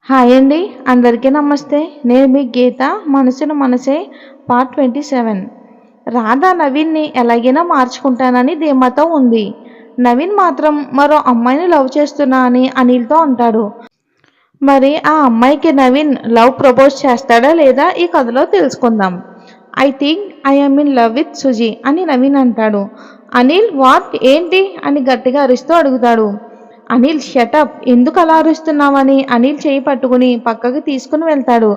Hi అండి, అందరికీ నమస్తే. నేను మీ గీత. మనసును మనసే పార్ట్ 27. రాధ నవీన్ని ఎలాగైనా మార్చుకుంటానని ధీమాతో ఉంది. నవీన్ మాత్రం మరో అమ్మాయిని లవ్ చేస్తున్నా అని అనిల్తో అంటాడు. మరి ఆ అమ్మాయికి నవీన్ లవ్ ప్రపోజ్ చేస్తాడా లేదా ఈ కథలో తెలుసుకుందాం. I think I am in love with Suzie అని నవీన్ అంటాడు. అనిల్ వాట్ ఏంటి అని గట్టిగా అరుస్తూ అడుగుతాడు. అనిల్ షటప్, ఎందుకు అలా అరుస్తున్నావని అనిల్ చేయి పట్టుకుని పక్కకి తీసుకుని వెళ్తాడు.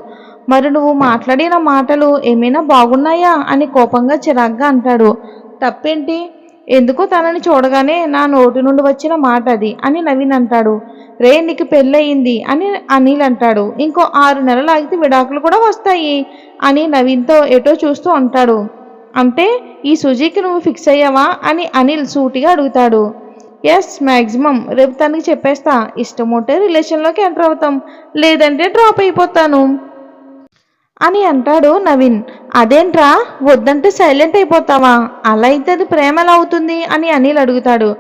మరి నువ్వు మాట్లాడిన మాటలు ఏమైనా బాగున్నాయా అని కోపంగా చిరాగ్గా అంటాడు. తప్పేంటి? ఎందుకో తనని చూడగానే నా నోటి నుండి వచ్చిన మాట అది అని నవీన్ అంటాడు. రే, నీకు పెళ్ళయింది అని అనిల్ అంటాడు. ఇంకో 6 నెలలు ఆగితే విడాకులు కూడా వస్తాయి అని నవీన్తో ఎటో చూస్తూ అంటాడు. అంటే ఈ సుజీకి నువ్వు ఫిక్స్ అయ్యావా అని అనిల్ సూటిగా అడుగుతాడు. ఎస్, మ్యాక్సిమం రేపు తనకి చెప్పేస్తా. ఇష్టం ఉంటే రిలేషన్లోకి ఎంటర్ అవుతాం, లేదంటే డ్రాప్ అయిపోతాను అని అంటాడు నవీన్. అదేంట్రా, వద్దంటే సైలెంట్ అయిపోతావా? అలా అయితే అది ప్రేమ ఎలా అవుతుంది అని అనిల్ అడుగుతాడు.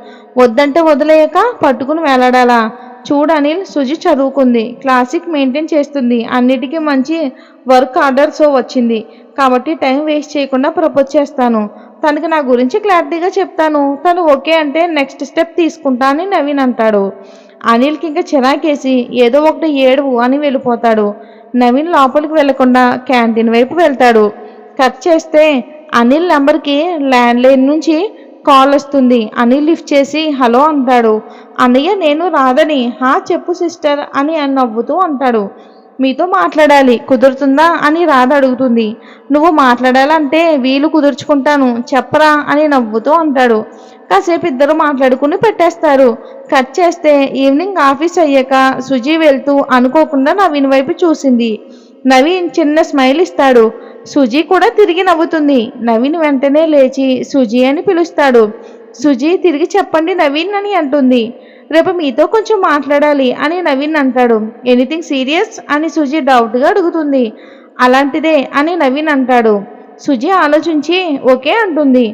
వద్దంటే వదిలేయక పట్టుకుని వేలాడాలా? చూడు అనిల్, సుజి చదువుకుంది, క్లాసిక్ మెయింటైన్ చేస్తుంది, అన్నిటికీ మంచి వర్క్ ఆర్డర్స్ వచ్చింది కాబట్టి టైం వేస్ట్ చేయకుండా ప్రపోజ్ చేస్తాను. తనకి నా గురించి క్లారిటీగా చెప్తాను. తను ఓకే అంటే నెక్స్ట్ స్టెప్ తీసుకుంటా అని నవీన్ అంటాడు. అనిల్కి ఇంకా చిరాకేసి ఏదో ఒకటి ఏడువు అని వెళ్ళిపోతాడు. నవీన్ లోపలికి వెళ్లకుండా క్యాంటీన్ వైపు వెళ్తాడు. కట్ చేస్తే అనిల్ నెంబర్కి ల్యాండ్లైన్ నుంచి కాల్ వస్తుంది. అనిల్ లిఫ్ట్ చేసి హలో అంటాడు. అన్నయ్య, నేను రాధని. హా చెప్పు సిస్టర్ అని నవ్వుతూ అంటాడు. మీతో మాట్లాడాలి, కుదురుతుందా అని రాధ అడుగుతుంది. నువ్వు మాట్లాడాలంటే వీలు కుదుర్చుకుంటాను, చెప్పరా అని నవ్వుతూ అంటాడు. కాసేపు ఇద్దరు మాట్లాడుకుని పెట్టేస్తారు. కట్ చేస్తే ఈవినింగ్ ఆఫీస్ అయ్యాక సుజీ వెళ్తూ అనుకోకుండా నవీన్ వైపు చూసింది. నవీన్ చిన్న స్మైల్ ఇస్తాడు. సుజీ కూడా తిరిగి నవ్వుతుంది. నవీన్ వెంటనే లేచి సుజీ అని పిలుస్తాడు. సుజీ తిరిగి చెప్పండి నవీన్ అని అంటుంది. రేపు మీతో కొంచెం మాట్లాడాలి అని నవీన్ అంటాడు. ఎనీథింగ్ సీరియస్ అని సుజీ డౌట్గా అడుగుతుంది. అలాంటిదే అని నవీన్ అంటాడు. సుజీ ఆలోచించి ఓకే అంటుంది.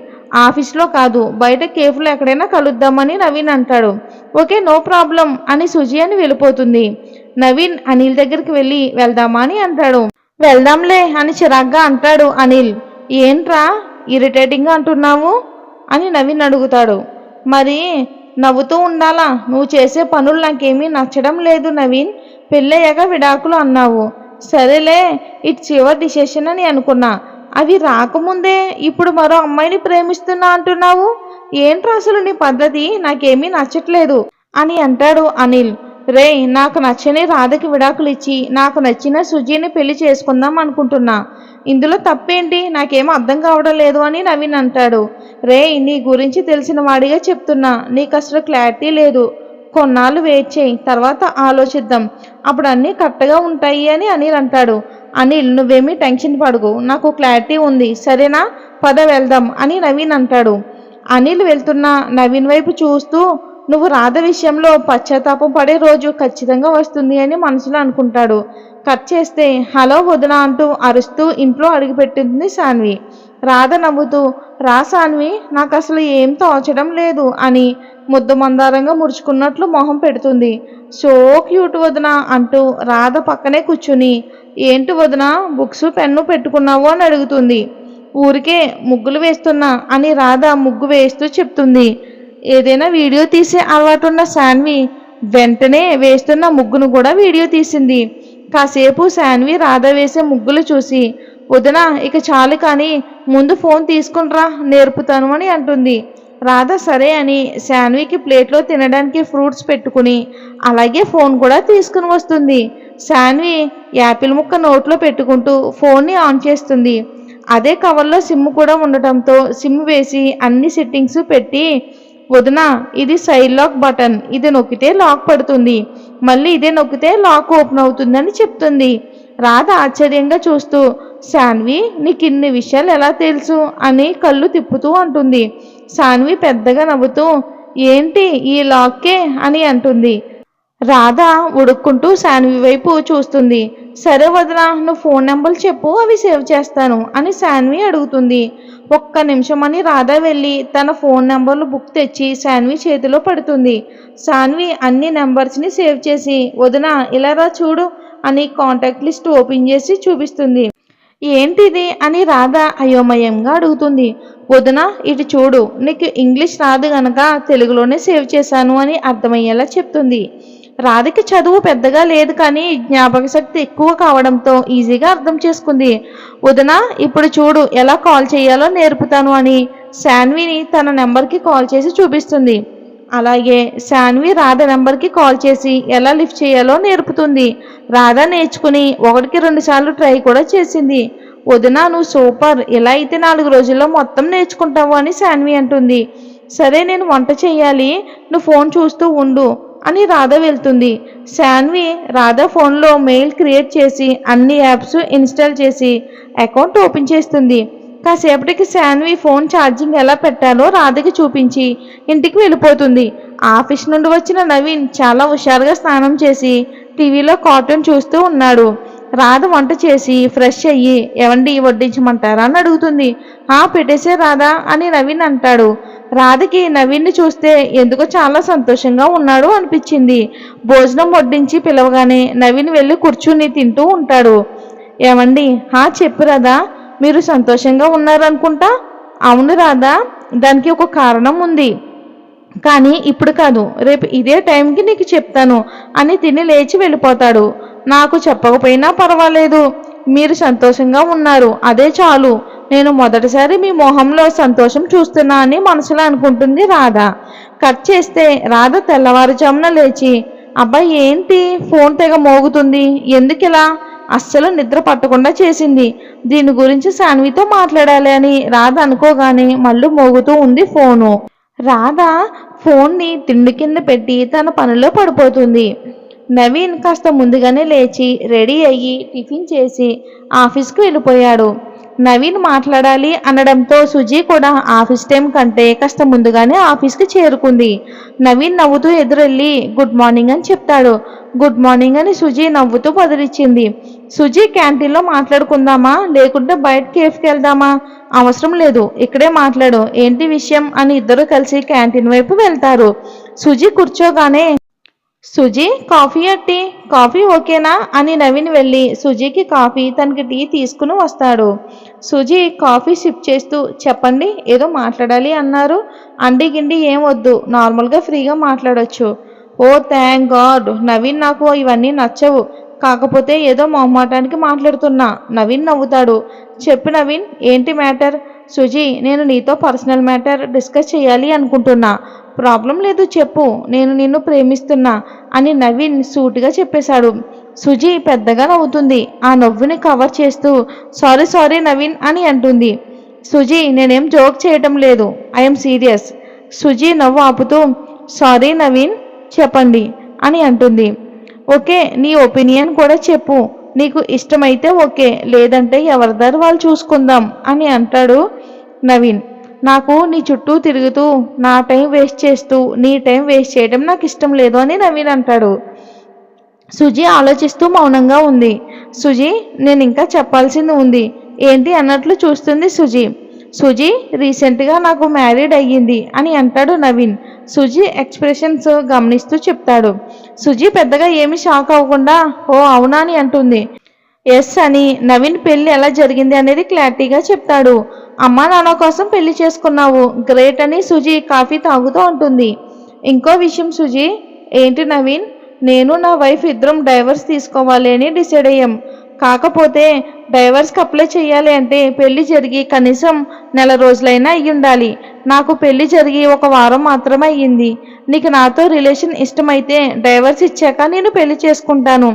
ఆఫీస్లో కాదు, బయట కేఫ్లో ఎక్కడైనా కలుద్దామని నవీన్ అంటాడు. ఓకే, నో ప్రాబ్లం అని సుజీ అని వెళ్ళిపోతుంది. నవీన్ అనిల్ దగ్గరికి వెళ్ళి వెళ్దామా అని అంటాడు. వెళ్దాంలే అని చిరాగ్గా అంటాడు అనిల్. ఏంట్రా ఇరిటేటింగ్గా అంటున్నావు అని నవీన్ అడుగుతాడు. మరి నవ్వుతూ ఉండాలా? నువ్వు చేసే పనులు నాకేమీ నచ్చడం లేదు నవీన్. పెళ్ళయ్యాక విడాకులు అన్నావు. సరేలే, ఇట్స్ యువర్ డిసిషన్ అని అనుకున్నా. అవి రాకముందే ఇప్పుడు మరో అమ్మాయిని ప్రేమిస్తున్నా అంటున్నావు. ఏంట్రా అసలు నీ పద్ధతి? నాకేమీ నచ్చట్లేదు అని అంటాడు అనిల్. రే, నాకు నచ్చని రాధకి విడాకులు ఇచ్చి నాకు నచ్చిన సుజీని పెళ్లి చేసుకుందాం అనుకుంటున్నా. ఇందులో తప్పేంటి? నాకేమో అర్థం కావడం లేదు అని నవీన్ అంటాడు. రే, నీ గురించి తెలిసిన వాడిగా చెప్తున్నా, నీకు అసలు క్లారిటీ లేదు. కొన్నాళ్ళు వెయిట్ చేయి, తర్వాత ఆలోచిద్దాం, అప్పుడు అన్నీ కరెక్ట్గా ఉంటాయి అని అనిల్ అంటాడు. అనిల్, నువ్వేమీ టెన్షన్ పడకు, నాకు క్లారిటీ ఉంది, సరేనా? పద వెళ్దాం అని నవీన్ అంటాడు. అనిల్ వెళ్తున్న నవీన్ వైపు చూస్తూ నువ్వు రాధ విషయంలో పశ్చాత్తాపం పడే రోజు ఖచ్చితంగా వస్తుంది అని మనసులో అనుకుంటాడు. కట్ చేస్తే హలో వదిన అంటూ అరుస్తూ ఇంట్లో అడుగుపెట్టింది సాన్వి. రాధ నవ్వుతూ రా సాన్వి, నాకు అసలు ఏం తోచడం లేదు అని ముద్దు మందారంగా ముడుచుకున్నట్లు మొహం పెడుతుంది. సో క్యూట్ వదిన అంటూ రాధ పక్కనే కూర్చుని ఏంటి వదిన బుక్స్ పెన్ను పెట్టుకున్నావు అని అడుగుతుంది. ఊరికే ముగ్గులు వేస్తున్నా అని రాధ ముగ్గు వేస్తూ చెప్తుంది. ఏదైనా వీడియో తీసే అలవాటున్న సాన్వి వెంటనే వేస్తున్న ముగ్గును కూడా వీడియో తీసింది. కాసేపు సాన్వి రాధ వేసే ముగ్గులు చూసి వదిన ఇక చాలు కానీ ముందు ఫోన్ తీసుకునిరా, నేర్పుతాను అని అంటుంది. రాధ సరే అని సాన్వికి ప్లేట్లో తినడానికి ఫ్రూట్స్ పెట్టుకుని అలాగే ఫోన్ కూడా తీసుకుని వస్తుంది. సాన్వి యాపిల్ ముక్క నోట్లో పెట్టుకుంటూ ఫోన్ని ఆన్ చేస్తుంది. అదే కవర్లో సిమ్ కూడా ఉండటంతో సిమ్ వేసి అన్ని సెట్టింగ్స్ పెట్టి వదిన ఇది సైడ్ లాక్ బటన్, ఇది నొక్కితే లాక్ పడుతుంది, మళ్ళీ ఇదే నొక్కితే లాక్ ఓపెన్ అవుతుందని చెప్తుంది. రాధ ఆశ్చర్యంగా చూస్తూ సాన్వి నీకు ఇన్ని విషయాలు ఎలా తెలుసు అని కళ్ళు తిప్పుతూ అంటుంది. సాన్వి పెద్దగా నవ్వుతూ ఏంటి ఈ లాక్కే అని అంటుంది. రాధ ఉడుక్కుంటూ సాన్వి వైపు చూస్తుంది. సరే వదిన, నువ్వు ఫోన్ నెంబర్లు చెప్పు, అవి సేవ్ చేస్తాను అని సాన్వి అడుగుతుంది. ఒక్క నిమిషం అని రాధ వెళ్ళి తన ఫోన్ నెంబర్లు బుక్ తెచ్చి సాన్వి చేతిలో పడుతుంది. సాన్వి అన్ని నెంబర్స్ని సేవ్ చేసి వదిన ఇలా రా చూడు, అని కాంటాక్ట్ లిస్ట్ ఓపెన్ చేసి చూపిస్తుంది. ఏంటిది అని రాధ అయోమయంగా అడుగుతుంది. వదిన, ఇటు చూడు, నీకు ఇంగ్లీష్ రాదు గనక తెలుగులోనే సేవ్ చేశాను అని అర్థమయ్యేలా చెప్తుంది. రాధకి చదువు పెద్దగా లేదు, కానీ జ్ఞాపక శక్తి ఎక్కువ కావడంతో ఈజీగా అర్థం చేసుకుంది. వదిన, ఇప్పుడు చూడు ఎలా కాల్ చేయాలో నేర్పుతాను అని శాన్విని తన నెంబర్కి కాల్ చేసి చూపిస్తుంది. అలాగే శాన్వి రాధ నెంబర్కి కాల్ చేసి ఎలా లిఫ్ట్ చేయాలో నేర్పుతుంది. రాధ నేర్చుకుని 1-2 సార్లు ట్రై కూడా చేసింది. వదిన, నువ్వు సూపర్, ఇలా అయితే 4 రోజుల్లో మొత్తం నేర్చుకుంటావు అని శాన్వి అంటుంది. సరే, నేను వంట చేయాలి, నువ్వు ఫోన్ చూస్తూ ఉండు అని రాధ వెళ్తుంది. శాన్వి రాధ ఫోన్లో మెయిల్ క్రియేట్ చేసి అన్ని యాప్స్ ఇన్స్టాల్ చేసి అకౌంట్ ఓపెన్ చేస్తుంది. కాసేపటికి శాన్వి ఫోన్ ఛార్జింగ్ ఎలా పెట్టాలో రాధకి చూపించి ఇంటికి వెళ్ళిపోతుంది. ఆఫీస్ నుండి వచ్చిన నవీన్ చాలా హుషారుగా స్నానం చేసి టీవీలో కార్టూన్ చూస్తూ ఉన్నాడు. రాధ వంట చేసి ఫ్రెష్ అయ్యి ఎవండి వడ్డించమంటారా అని అడుగుతుంది. పెట్టేసే రాధా అని నవీన్ అంటాడు. రాధకి నవీన్ని చూస్తే ఎందుకో చాలా సంతోషంగా ఉన్నాడు అనిపించింది. భోజనం వడ్డించి పిలవగానే నవీన్ వెళ్ళి కూర్చుని తింటూ ఉంటాడు. ఏమండి, చెప్పు రాధా, మీరు సంతోషంగా ఉన్నారనుకుంటా. అవును రాధా, దానికి ఒక కారణం ఉంది, కానీ ఇప్పుడు కాదు, రేపు ఇదే టైంకి నీకు చెప్తాను అని తిని లేచి వెళ్ళిపోతాడు. నాకు చెప్పకపోయినా పర్వాలేదు, మీరు సంతోషంగా ఉన్నారు, అదే చాలు. నేను మొదటిసారి మీ మొహంలో సంతోషం చూస్తున్నా అని మనసులో అనుకుంటుంది రాధ. కట్ చేస్తే రాధ తెల్లవారుజామున లేచి, అబ్బాయి ఏంటి ఫోన్ తెగ మోగుతుంది, ఎందుకిలా? అస్సలు నిద్ర పట్టకుండా చేసింది. దీని గురించి శాన్వితో మాట్లాడాలి అని రాధ అనుకోగానే మళ్ళీ మోగుతూ ఉంది ఫోను. రాధ ఫోన్ని తిండి కింద పెట్టి తన పనిలో పడిపోతుంది. నవీన్ కాస్త ముందుగానే లేచి రెడీ అయ్యి టిఫిన్ చేసి ఆఫీస్కి వెళ్ళిపోయాడు. నవీన్ మాట్లాడాలి అనడంతో సుజీ కూడా ఆఫీస్ టైం కంటే కాస్త ముందుగానే ఆఫీస్కి చేరుకుంది. నవీన్ నవ్వుతూ ఎదురెళ్ళి గుడ్ మార్నింగ్ అని చెప్తాడు. గుడ్ మార్నింగ్ అని సుజీ నవ్వుతూ బదిలిచ్చింది. సుజీ, క్యాంటీన్లో మాట్లాడుకుందామా, లేకుంటే బయట కేఫ్కి వెళ్దామా? అవసరం లేదు, ఇక్కడే మాట్లాడు, ఏంటి విషయం అని ఇద్దరు కలిసి క్యాంటీన్ వైపు వెళ్తారు. సుజీ కూర్చోగానే, సుజీ కాఫీ టీ, కాఫీ ఓకేనా అని నవీన్ వెళ్ళి సుజీకి కాఫీ, తనకి టీ తీసుకుని వస్తాడు. సుజీ కాఫీ సిప్ చేస్తూ, చెప్పండి, ఏదో మాట్లాడాలి అన్నారు. అండి గిండి ఏం వద్దు, నార్మల్గా ఫ్రీగా మాట్లాడొచ్చు. ఓ థ్యాంక్ గాడ్. నవీన్, నాకు ఇవన్నీ నచ్చవు, కాకపోతే ఏదో మొహమాటానికి మాట్లాడుతున్నా. నవీన్ నవ్వుతాడు. చెప్పు నవీన్, ఏంటి మ్యాటర్? సుజీ, నేను నీతో పర్సనల్ మ్యాటర్ డిస్కస్ చేయాలి అనుకుంటున్నా. ప్రాబ్లం లేదు, చెప్పు, నేను నిన్ను ప్రేమిస్తున్నా అని నవీన్ సూటిగా చెప్పేశాడు. సుజీ పెద్దగా నవ్వుతుంది. ఆ నవ్వుని కవర్ చేస్తూ సారీ నవీన్ అని అంటుంది. సుజీ, నేనేం జోక్ చేయటం లేదు, ఐఎమ్ సీరియస్. సుజీ నవ్వు ఆపుతూ సారీ నవీన్, చెప్పండి అని అంటుంది. ఓకే, నీ ఒపీనియన్ కూడా చెప్పు, నీకు ఇష్టమైతే ఓకే, లేదంటే ఎవరిదారు వాళ్ళు చూసుకుందాం అని అంటాడు నవీన్. నాకు నీ చుట్టూ తిరుగుతూ నా టైం వేస్ట్ చేస్తూ నీ టైం వేస్ట్ చేయడం నాకు ఇష్టం లేదు అని నవీన్ అంటాడు. సుజీ ఆలోచిస్తూ మౌనంగా ఉంది. సుజీ, నేను ఇంకా చెప్పాల్సింది ఉంది, ఏంటి అన్నట్లు చూస్తుంది సుజీ. సుజీ, రీసెంట్గా నాకు మ్యారీడ్ అయ్యింది అని అంటాడు నవీన్. సుజీ ఎక్స్ప్రెషన్స్ గమనిస్తూ చెప్తాడు. సుజీ పెద్దగా ఏమీ షాక్ అవ్వకుండా ఓ అవునా అని అంటుంది. ఎస్ అని నవీన్ పెళ్లి ఎలా జరిగింది అనేది క్లారిటీగా చెప్తాడు. అమ్మా నాన్న కోసం పెళ్లి చేసుకున్నావు, గ్రేట్ అని సుజీ కాఫీ తాగుతూ ఉంటుంది. ఇంకో విషయం సుజీ. ఏంటి నవీన్? నేను నా వైఫ్ ఇద్దరం డైవర్స్ తీసుకోవాలి అని డిసైడ్ అయ్యాం. కాకపోతే డైవర్స్కి అప్లై చేయాలి అంటే పెళ్లి జరిగి కనీసం 4 రోజులైనా అయ్యి ఉండాలి. నాకు పెళ్లి జరిగి 1 వారం మాత్రమే అయ్యింది. నీకు నాతో రిలేషన్ ఇష్టమైతే డైవర్స్ ఇచ్చాక నేను పెళ్లి చేసుకుంటాను.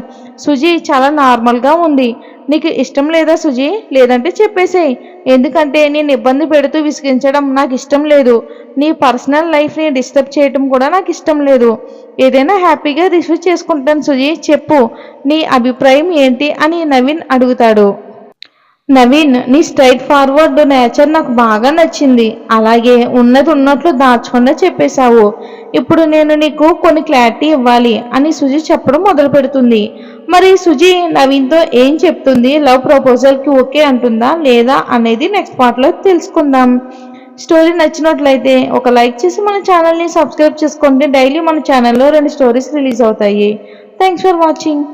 సుజీ చాలా నార్మల్గా ఉంది. నీకు ఇష్టం లేదా సుజీ? లేదంటే చెప్పేసేయ్, ఎందుకంటే నేను ఇబ్బంది పెడుతూ విసిగించడం నాకు ఇష్టం లేదు. నీ పర్సనల్ లైఫ్ని డిస్టర్బ్ చేయడం కూడా నాకు ఇష్టం లేదు. ఏదైనా హ్యాపీగా రిసీవ్ చేసుకుంటాను సుజీ, చెప్పు, నీ అభిప్రాయం ఏంటి అని నవీన్ అడుగుతాడు. నవీన్, నీ స్ట్రైట్ ఫార్వర్డ్ నేచర్ నాకు బాగా నచ్చింది. అలాగే ఉన్నది ఉన్నట్లు దాచకుండా చెప్పేశావు. ఇప్పుడు నేను నీకు కొన్ని క్లారిటీ ఇవ్వాలి అని సుజీ చెప్పడం మొదలు పెడుతుంది. మరి సుజీ నవీన్తో ఏం చెప్తుంది? లవ్ ప్రపోజల్కి ఓకే అంటుందా లేదా అనేది నెక్స్ట్ పార్ట్లో తెలుసుకుందాం. స్టోరీ నచ్చినట్లయితే ఒక లైక్ చేసి మన ఛానల్ని సబ్స్క్రైబ్ చేసుకోండి. డైలీ మన ఛానల్లో 2 స్టోరీస్ రిలీజ్ అవుతాయి. Thanks for watching.